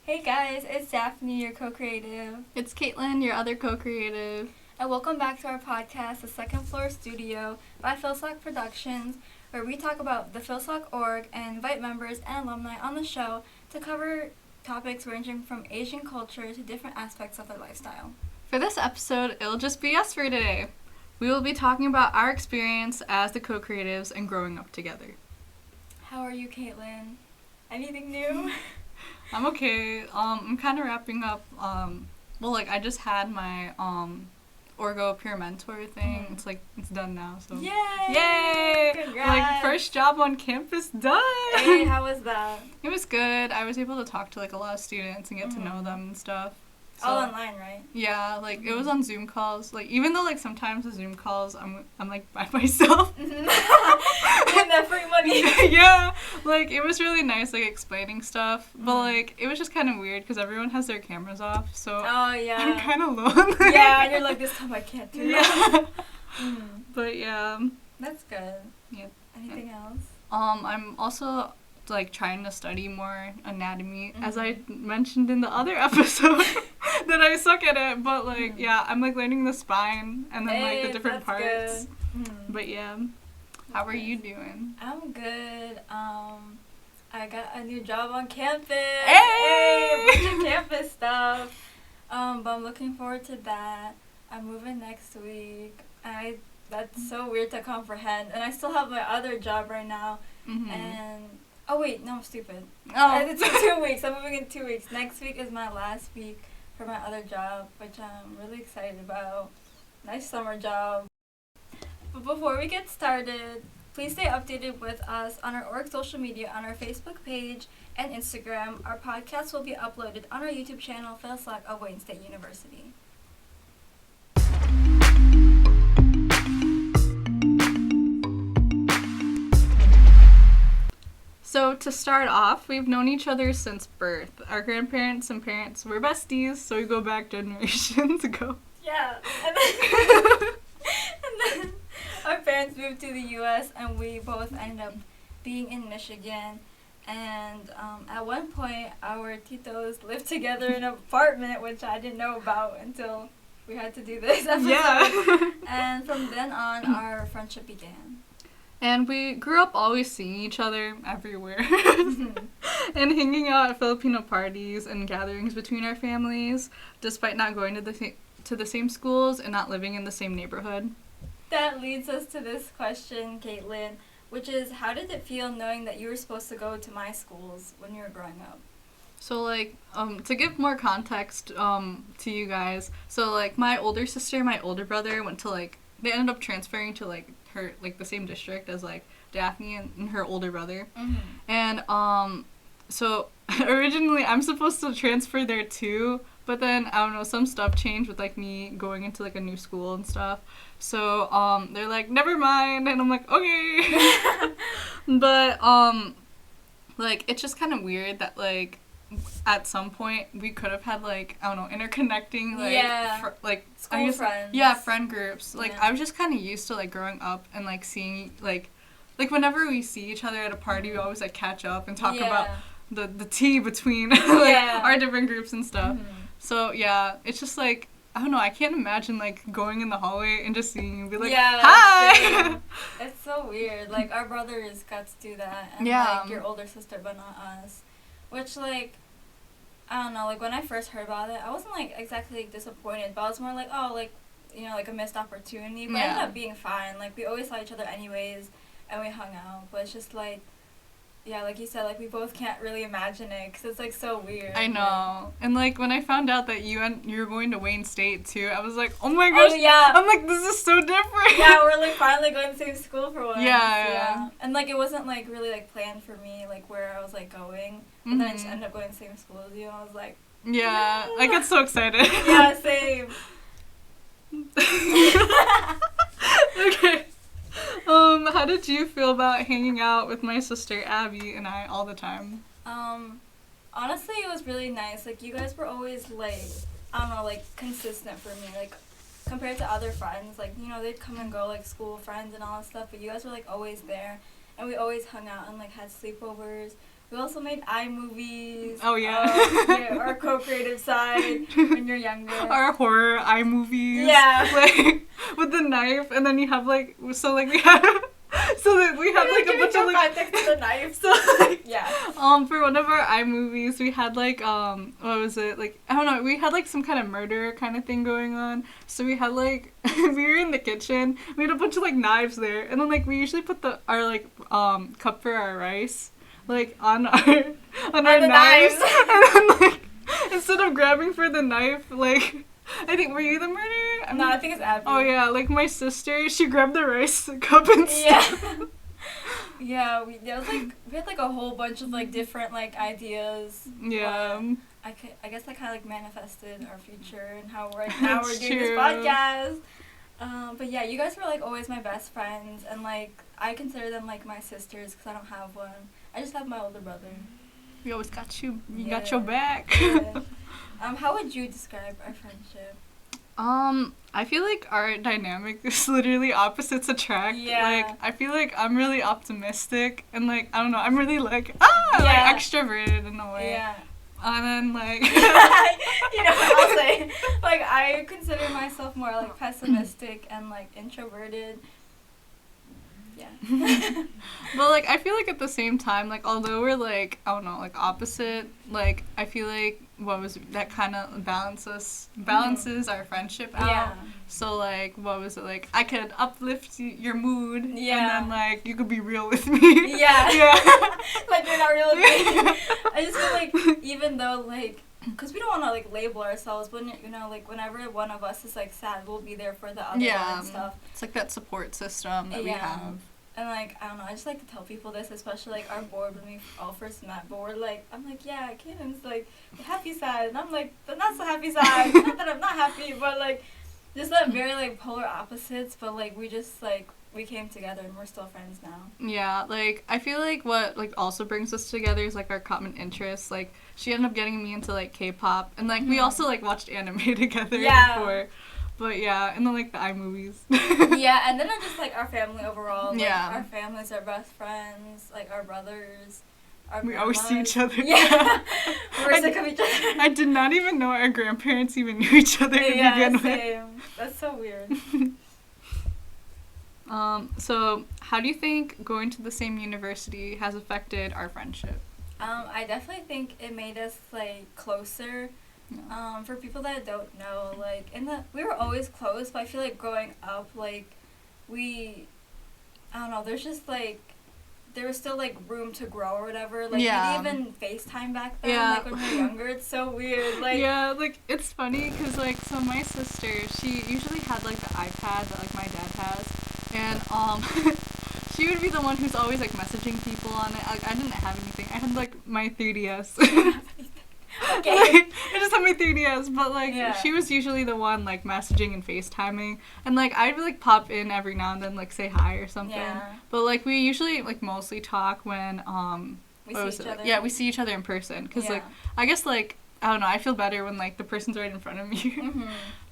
Hey guys, it's Daphne, your co-creative. It's Caitlin, your other co-creative. And welcome back to our podcast, The Second Floor Studio by FIL-SOC Productions, where we talk about the FIL-SOC org and invite members and alumni on the show to cover topics ranging from Asian culture to different aspects of their lifestyle. For this episode, it'll just be us for today. We will be talking about our experience as the co-creatives and growing up together. How are you, Caitlin? Anything new? I'm okay. I'm kind of wrapping up. I just had my Orgo peer mentor thing. It's done now. So Yay! Congrats! First job on campus done. Hey, how was that? It was good. I was able to talk to a lot of students and get to know them and stuff. So, all online, right? Yeah, it was on Zoom calls. Even though sometimes the Zoom calls I'm by myself. Getting that free money. Yeah, it was really nice explaining stuff, but it was just kind of weird because everyone has their cameras off, so oh yeah, I'm kind of alone. Yeah, and you're like, this time I can't do that. But yeah, that's good. Yeah. Anything else? I'm also trying to study more anatomy, as I mentioned in the other episode that I suck at it, but yeah, I'm learning the spine and then the different parts. But yeah, how are you doing? I'm good. I got a new job on campus. Hey! Bunch of campus stuff. But I'm looking forward to that. I'm moving next week. That's so weird to comprehend. And I still have my other job right now. And oh wait, no, I'm stupid. Oh. It's in 2 weeks. I'm moving in 2 weeks. Next week is my last week for my other job, which I'm really excited about. Nice summer job. But before we get started, please stay updated with us on our org social media on our Facebook page and Instagram. Our podcast will be uploaded on our YouTube channel, FIL-SOC of Wayne State University. So to start off, we've known each other since birth. Our grandparents and parents were besties, so we go back generations ago. Yeah. And then our parents moved to the U.S. and we both ended up being in Michigan. And at one point, our titos lived together in an apartment, which I didn't know about until we had to do this episode. Yeah. And from then on, our friendship began. And we grew up always seeing each other everywhere and hanging out at Filipino parties and gatherings between our families, despite not going to the same schools and not living in the same neighborhood. That leads us to this question, Caitlin, which is, how did it feel knowing that you were supposed to go to my schools when you were growing up? So, to give more context to you guys, so, my older sister and my older brother went to, they ended up transferring to, her, the same district as, Daphne and her older brother. And, so, originally, I'm supposed to transfer there, too, but then, I don't know, some stuff changed with, me going into, a new school and stuff. So, they're like, never mind, and I'm like, okay. But, it's just kind of weird that, at some point we could have had I don't know, interconnecting school friends. Yeah, friend groups. I was just kind of used to growing up and seeing whenever we see each other at a party, we always catch up and talk about the tea between our different groups and stuff. So yeah, it's just I don't know, I can't imagine going in the hallway and just seeing you and be like, hi. It's so weird. Our brothers got to do that, and your older sister, but not us. Which, I don't know, when I first heard about it, I wasn't, exactly disappointed, but I was more a missed opportunity, but it ended up being fine. We always saw each other anyways, and we hung out, but it's just, yeah, like you said, we both can't really imagine it, because it's, so weird. I know. And, when I found out that you were going to Wayne State, too, I was like, oh my gosh. Oh, yeah. I'm like, this is so different. Yeah, we're, finally going to the same school for once. Yeah. And, it wasn't, really, planned for me, where I was, going. And then I just ended up going to the same school as you, and I was like, yeah. I get so excited. Yeah, same. Okay. How did you feel about hanging out with my sister Abby and I all the time? Honestly, it was really nice. You guys were always, I don't know, consistent for me. Compared to other friends, they'd come and go, school friends and all that stuff, but you guys were, always there. And we always hung out and, had sleepovers. We also made iMovies. Oh, yeah. Yeah, our co-creative side when you're younger. Our horror iMovies. Yeah. Like, with the knife, and then you have, like, so, like, we had... So that we had like a bunch of like context of the knife. So like yeah. For one of our iMovies we had like what was it, like I don't know, we had like some kind of murder kind of thing going on. So we had like we were in the kitchen, we had a bunch of like knives there, and then like we usually put our like cup for our rice like on our knives. And then like instead of grabbing for the knife, like I think, were you the murderer? No, I think it's Abby. Oh yeah, like my sister, she grabbed the rice cup and stuff. Yeah, we had like a whole bunch of like different like ideas. Yeah. I guess that kind of like manifested our future and how right now we're doing true. this podcast. But yeah, you guys were like always my best friends, and like I consider them like my sisters because I don't have one. I just have my older brother. We always got you. We got your back. Yeah. How would you describe our friendship? I feel like our dynamic is literally opposites attract. Yeah. Like, I feel like I'm really optimistic, and like, I don't know, I'm really like, like extroverted in a way. Yeah. And then like you know what I'll say? Like, I consider myself more like pessimistic and like introverted. Yeah. But like I feel like at the same time, like although we're like, I don't know, like opposite, like I feel like that kind of balances our friendship out. Yeah. So like what was it, like I could uplift your mood, yeah, and then like you could be real with me. Yeah. Yeah. Like you're not real with me. I just feel like even though like, because we don't want to like label ourselves, but you know, like whenever one of us is like sad, we'll be there for the other one and stuff. It's like that support system that we have. And like, I don't know, I just like to tell people this, especially like our board when we all first met. But we're like, I'm like, yeah, Kayden's like happy sad, and I'm like, but not so happy sad. Not that I'm not happy, but like just that very like polar opposites. But like we just like we came together and we're still friends now. Yeah, like I feel like what like also brings us together is like our common interests. Like she ended up getting me into like K-pop, and like we also like watched anime together before. But yeah, and then like the iMovies. Yeah, and then just like our family overall. Like, our families are best friends, like our brothers. We always see each other. Yeah. We're sick of each other. I did not even know our grandparents even knew each other to begin same. That's so weird. So how do you think going to the same university has affected our friendship? I definitely think it made us like closer. Yeah. For people that don't know, like we were always close, but I feel like growing up, like I don't know, there's just like there was still like room to grow or whatever. Like we didn't even FaceTime back then. Like when we were younger, it's so weird. Like like it's funny because like so my sister, she usually had like the iPad that like my dad has, and she would be the one who's always like messaging people on it. Like I didn't have anything. I had like my 3DS. Okay. Like, I just had my 3DS, but like she was usually the one like messaging and FaceTiming, and like I'd like pop in every now and then like say hi or something. Yeah. But like we usually like mostly talk when we see each other. Yeah, we see each other in person because like I guess like I don't know, I feel better when like the person's right in front of me. Mm-hmm.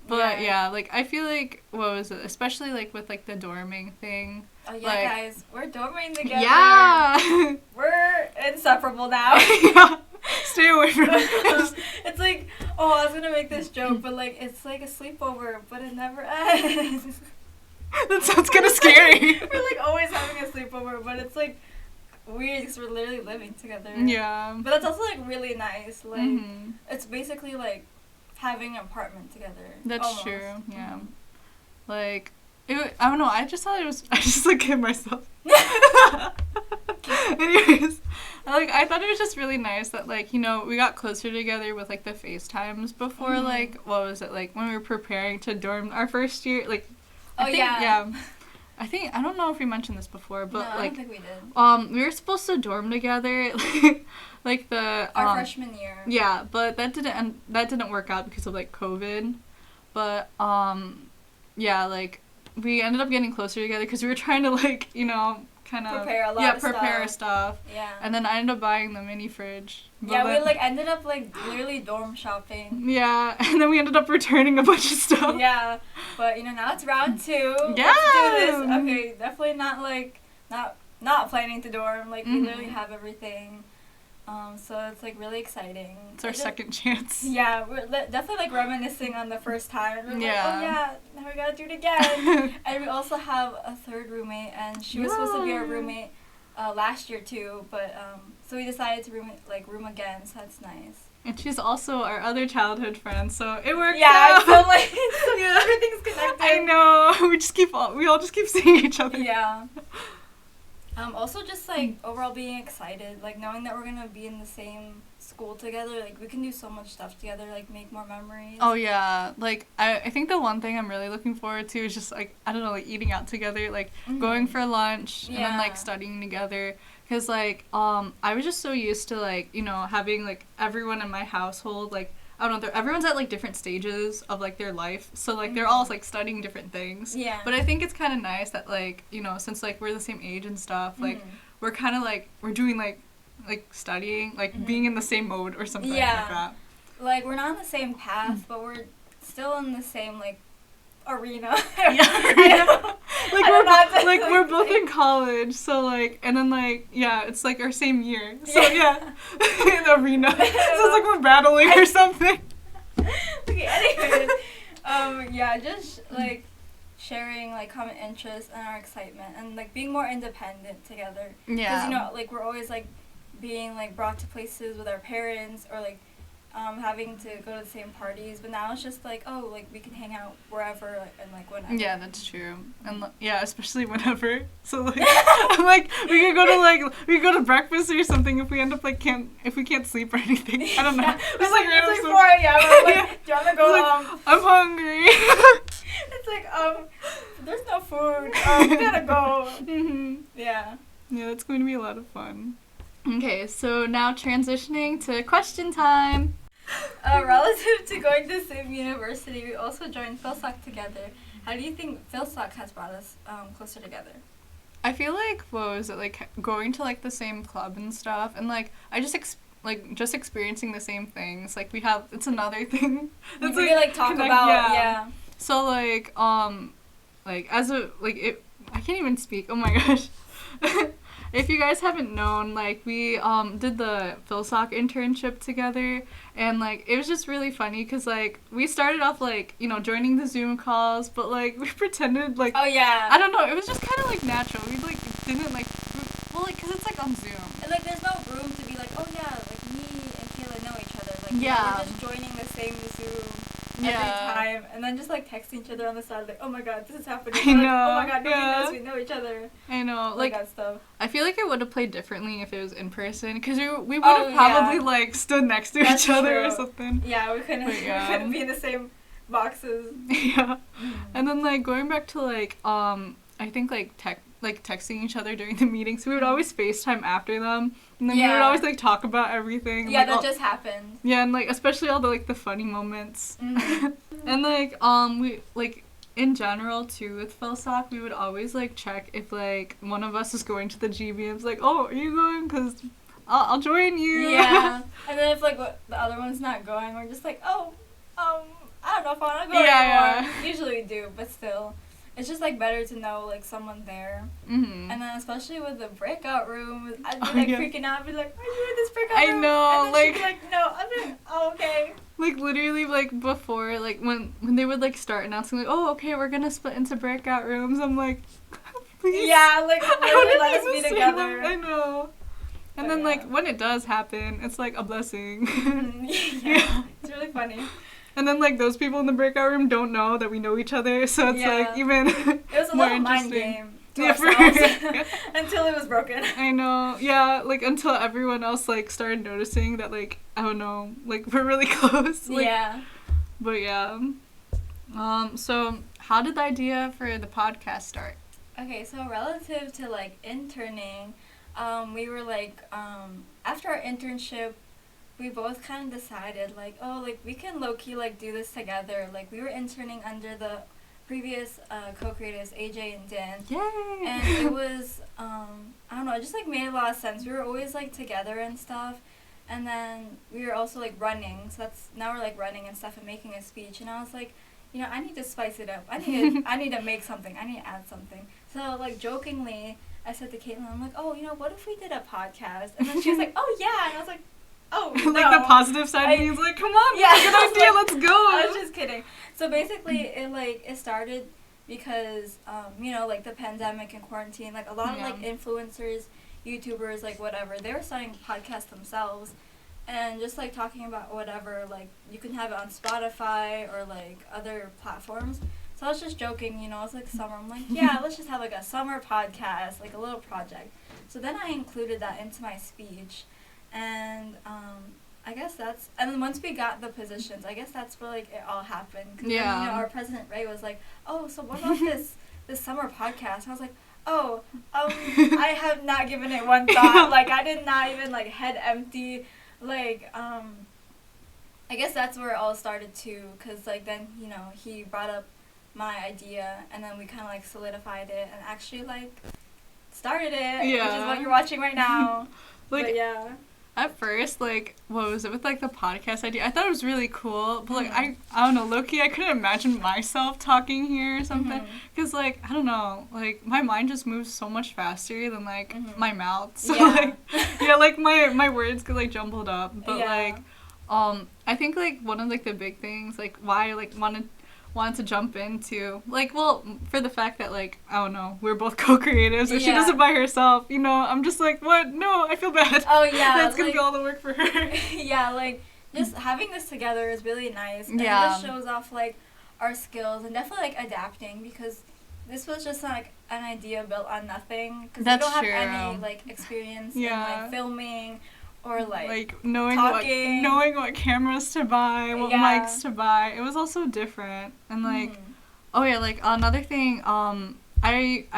But like I feel like what was it, especially like with like the dorming thing. Oh yeah, like, guys, we're dorming together. Yeah. We're inseparable now. Yeah. Stay away from us. It's like, oh, I was gonna make this joke, but like it's like a sleepover, but it never ends. That sounds kind of scary. We're like always having a sleepover, but it's like weird because we're literally living together. Yeah. But that's also like really nice. Like it's basically like having an apartment together. That's almost. True. Yeah. Like I don't know. I just thought I just like hit myself. Anyways, I thought it was just really nice that like, you know, we got closer together with like the FaceTimes before like what was it, like when we were preparing to dorm our first year, like I don't know if we mentioned this before, but no, like I don't think we did. We were supposed to dorm together like the our freshman year. Yeah, but that didn't work out because of like COVID. But yeah, like we ended up getting closer together because we were trying to like, you know, kind of prepare stuff. Yeah. And then I ended up buying the mini fridge. Yeah, we like ended up like literally dorm shopping. Yeah, and then we ended up returning a bunch of stuff. Yeah, but you know now it's round 2. Yeah. Let's do this. Okay, definitely not like not planning to dorm. Like we literally have everything. So it's like really exciting. It's our second chance. Yeah, we're definitely like reminiscing on the first time. We're like, oh yeah, now we gotta do it again. And we also have a third roommate, and she was supposed to be our roommate last year too, but so we decided to room again, so that's nice. And she's also our other childhood friend, so it works out. Yeah, so like everything's connected. I know. We all just keep seeing each other. Yeah. Also just like overall being excited, like knowing that we're gonna be in the same school together, like we can do so much stuff together, like make more memories. Oh yeah, like I think the one thing I'm really looking forward to is just like, I don't know, like eating out together, like going for lunch and then like studying together. Cause like I was just so used to like, you know, having like everyone in my household, like I don't know, everyone's at like different stages of like their life, so like they're all like studying different things. Yeah. But I think it's kind of nice that like, you know, since like we're the same age and stuff, like we're kind of like we're doing like studying, like being in the same mode or something like that. Like we're not on the same path, but we're still in the same like arena. We're both in college, so like, and then like it's like our same year, so in the arena. So it's like we're battling or something. Okay, anyways, just like sharing like common interests and our excitement, and like being more independent together. Yeah. Because you know, like we're always like being like brought to places with our parents, or like having to go to the same parties, but now it's just like, oh, like we can hang out wherever and like whenever. Yeah, that's true. And especially whenever. So like like we could go to breakfast or something if we end up like if we can't sleep or anything. I don't know. It's like 4 a.m. We're like, do you wanna go like, I'm hungry. It's like there's no food. We gotta go. Yeah. Yeah, it's going to be a lot of fun. Okay, so now transitioning to question time. Relative to going to the same university, we also joined FIL-SOC together. How do you think FIL-SOC has brought us closer together? I feel like, what was it, like going to like the same club and stuff, and like I just just experiencing the same things. Like it's another thing. That's like talk about. Yeah. So like as a I can't even speak. Oh my gosh. If you guys haven't known, like, we did the FIL-SOC internship together, and, like, it was just really funny, because, like, we started off, like, you know, joining the Zoom calls, but, like, we pretended, like... Oh, yeah. I don't know, it was just kind of, like, natural. We, like, didn't, like... Well, like, because it's, like, on Zoom. And, like, there's no room to be like, oh, yeah, like, me and Kayla know each other. Like, we're just joining the same Zoom every time, and then just like texting each other on the side, like, oh my god, this is happening. I know. Like, oh my god, nobody knows we know each other. I know. Like that stuff. I feel like it would have played differently if it was in person, because we would have probably like stood next to each other or something. Yeah, we couldn't be in the same boxes. Yeah. And then like going back to like I think like texting each other during the meetings, we would always FaceTime after them, and then we would always like talk about everything. Yeah, that just happened. Yeah, and like especially all the like the funny moments. And like we like in general too with FIL-SOC, we would always like check if like one of us is going to the GBMs, like, oh, are you going? 'Cause I'll join you. Yeah. And then if like the other one's not going, we're just like, oh, I don't know if I want to go anymore. Yeah. Usually we do, but still. It's just, like, better to know, like, someone there. And then especially with the breakout room, I'd be, like, freaking out. I'd be like, are you in this breakout room? I know, and then she'd be like, no, I'm in. Oh, okay. Like, literally, like, before, like, when they would, like, start announcing, like, oh, okay, we're gonna split into breakout rooms, I'm like, please. Yeah, like, literally let us be together. I know. And then, like, when it does happen, it's, like, a blessing. Yeah. It's really funny. And then, like, those people in the breakout room don't know that we know each other, so it's, like, even it was a more little mind interesting. game to ourselves until it was broken. I know. Yeah, like, until everyone else, like, started noticing that, like, I don't know, like, we're really close. Like, yeah. But, yeah. So, how did the idea for the podcast start? Okay, so relative to, like, interning, we were, like, after our internship, we both kind of decided, like, oh, like, we can low-key, like, do this together. Like, we were interning under the previous co-creators, AJ and Dan. Yay! And it was, I don't know, it just, like, made a lot of sense. We were always, like, together and stuff. And then we were also, like, running. So now we're, like, running and stuff and making a speech. And I was like, you know, I need to spice it up. I need to make something. I need to add something. So, like, jokingly, I said to Caitlin, I'm like, oh, what if we did a podcast? And then she was like, oh yeah, and I was like, oh no. Like the positive side of me is like, come on, yeah, that's a good idea, let's go. I was just kidding. So basically, it started because like the pandemic and quarantine, like a lot of like influencers, YouTubers, like whatever, they were starting podcasts themselves. And just, like, talking about whatever, like, you can have it on Spotify or, like, other platforms. So I was just joking, it's, like, summer. I'm like, yeah, let's just have, like, a summer podcast, like, a little project. So then I included that into my speech. And I guess that's... And then once we got the positions, I guess that's where, like, it all happened. Cause then, our President Ray was like, oh, so what about this summer podcast? And I was like, oh, I have not given it one thought. Like, I did not even, like, head empty... Like, I guess that's where it all started too, because, like, then, he brought up my idea, and then we kind of, like, solidified it, and actually, like, started it, which is what you're watching right now. Like, but, yeah. At first, like, what was it, with, like, the podcast idea, I thought it was really cool, but, like, I don't know, low-key, I couldn't imagine myself talking here or something, because, like, I don't know, like, my mind just moves so much faster than, like, my mouth, so, like, like, my words get, like, jumbled up, but, like, I think, like, one of, like, the big things, like, why I, like, wanted to jump into, like, well, for the fact that, like, I don't know, we're both co-creatives, and she does it by herself, I'm just like, what? No, I feel bad. Oh, yeah. That's gonna be all the work for her. Yeah, like, just having this together is really nice. And it just shows off, like, our skills, and definitely, like, adapting, because this was just, like, an idea built on nothing, because we don't have any, like, experience in, like, filming, or, like knowing what cameras to buy, what mics to buy. It was also different. And, like, like, another thing, I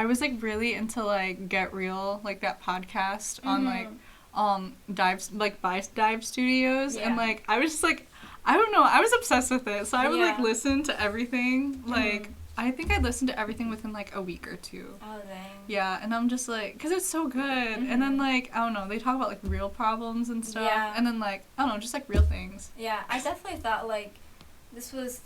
was, like, really into, like, Get Real, like, that podcast on, like, Dive Studios. And, like, I was just, like, I don't know, I was obsessed with it. So I would, like, listen to everything, like, I think I listened to everything within, like, a week or two. Oh, dang. Yeah, and I'm just, like, because it's so good. And then, like, I don't know, they talk about, like, real problems and stuff. Yeah. And then, like, I don't know, just, like, real things. Yeah, I definitely thought, like, this was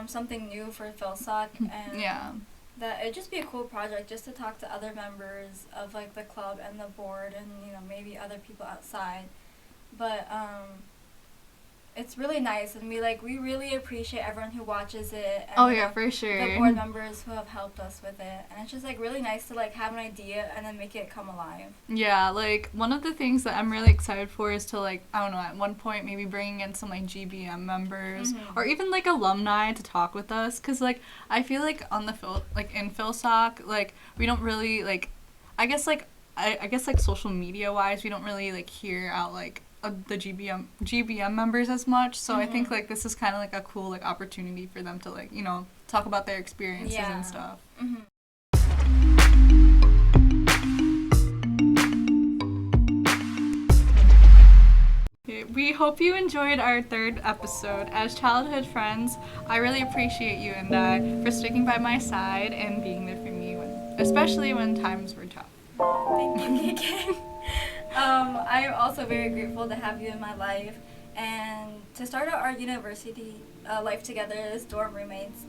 something new for FIL-SOC. And that it'd just be a cool project just to talk to other members of, like, the club and the board and, maybe other people outside. But, it's really nice, and we really appreciate everyone who watches it. And, for sure. The board members who have helped us with it, and it's just, like, really nice to, like, have an idea and then make it come alive. Yeah, like, one of the things that I'm really excited for is to, like, I don't know, at one point maybe bringing in some, like, GBM members, or even, like, alumni to talk with us, because, like, I feel like on the in FIL-SOC, like, we don't really, like, I guess, like, social media-wise, we don't really, like, hear out, like, the GBM members as much, so I think, like, this is kind of, like, a cool, like, opportunity for them to, like, talk about their experiences and stuff. We hope you enjoyed our third episode. As childhood friends, I really appreciate you and I for sticking by my side and being there for me, especially when times were tough. Thank you, Kiki. I'm also very grateful to have you in my life and to start out our university life together as dorm roommates.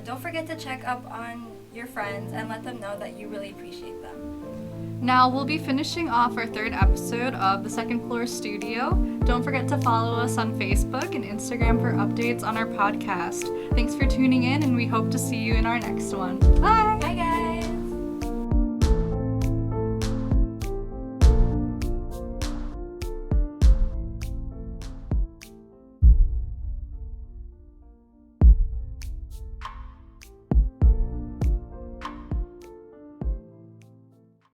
Don't forget to check up on your friends and let them know that you really appreciate them. Now we'll be finishing off our third episode of the Second Floor Studio. Don't forget to follow us on Facebook and Instagram for updates on our podcast. Thanks for tuning in, and we hope to see you in our next one. Bye!